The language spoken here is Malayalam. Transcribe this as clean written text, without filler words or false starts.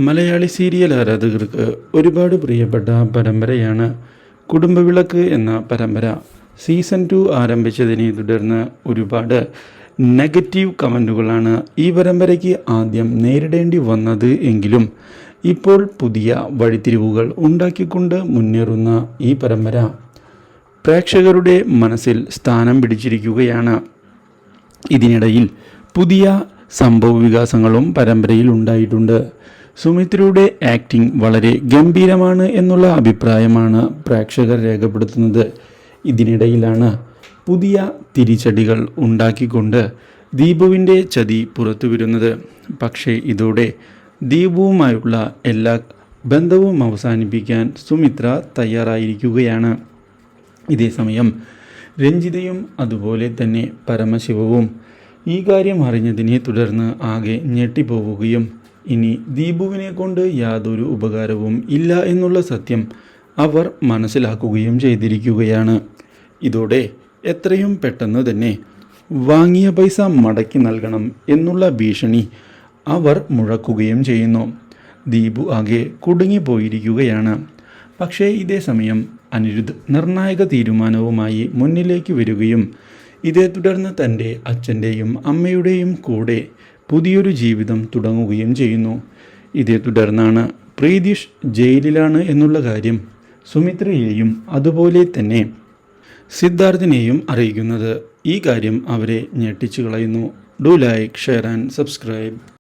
മലയാളി സീരിയൽ ആരാധകർക്ക് ഒരുപാട് പ്രിയപ്പെട്ട പരമ്പരയാണ് കുടുംബവിളക്ക് എന്ന പരമ്പര. സീസൺ 2 ആരംഭിച്ചതിനെ തുടർന്ന് ഒരുപാട് നെഗറ്റീവ് കമൻറ്റുകളാണ് ഈ പരമ്പരയ്ക്ക് ആദ്യം നേരിടേണ്ടി വന്നത് എങ്കിലും ഇപ്പോൾ പുതിയ വഴിത്തിരിവുകൾ ഉണ്ടാക്കിക്കൊണ്ട് മുന്നേറുന്ന ഈ പരമ്പര പ്രേക്ഷകരുടെ മനസ്സിൽ സ്ഥാനം പിടിച്ചിരിക്കുകയാണ്. ഇതിനിടയിൽ പുതിയ സംഭവ വികാസങ്ങളും പരമ്പരയിൽ ഉണ്ടായിട്ടുണ്ട്. സുമിത്രയുടെ ആക്ടിംഗ് വളരെ ഗംഭീരമാണ് എന്നുള്ള അഭിപ്രായമാണ് പ്രേക്ഷകർ രേഖപ്പെടുത്തുന്നത്. ഇതിനിടയിലാണ് പുതിയ തിരിച്ചടികൾ ഉണ്ടാക്കിക്കൊണ്ട് ദീപുവിൻ്റെ ചതി പുറത്തു വരുന്നത്. പക്ഷേ ഇതോടെ ദീപുവുമായുള്ള എല്ലാ ബന്ധവും അവസാനിപ്പിക്കാൻ സുമിത്ര തയ്യാറായിരിക്കുകയാണ്. ഇതേസമയം രഞ്ജിതയും അതുപോലെ തന്നെ പരമശിവവും ഈ കാര്യം അറിഞ്ഞതിനെ തുടർന്ന് ആകെ ഞെട്ടിപ്പോവുകയും ഇനി ദീപുവിനെ കൊണ്ട് യാതൊരു ഉപകാരവും ഇല്ല എന്നുള്ള സത്യം അവർ മനസ്സിലാക്കുകയും ചെയ്തിരിക്കുകയാണ്. ഇതോടെ എത്രയും പെട്ടെന്ന് തന്നെ വാങ്ങിയ പൈസ മടക്കി നൽകണം എന്നുള്ള ഭീഷണി അവർ മുഴക്കുകയും ചെയ്യുന്നു. ദീപു ആകെ കുടുങ്ങിപ്പോയിരിക്കുകയാണ്. പക്ഷേ ഇതേ സമയം അനിരുദ്ധ് നിർണായക തീരുമാനവുമായി മുന്നിലേക്ക് വരികയും ഇതേ തുടർന്ന് തൻ്റെ അച്ഛൻ്റെയും അമ്മയുടെയും കൂടെ പുതിയൊരു ജീവിതം തുടങ്ങുകയും ചെയ്യുന്നു. ഇതേ തുടർന്നാണ് പ്രീതിഷ് ജയിലിലാണ് എന്നുള്ള കാര്യം സുമിത്രയെയും അതുപോലെ തന്നെ സിദ്ധാർത്ഥിനെയും അറിയിക്കുന്നത്. ഈ കാര്യം അവരെ ഞെട്ടിച്ചു കളയുന്നു. Do like, share and subscribe.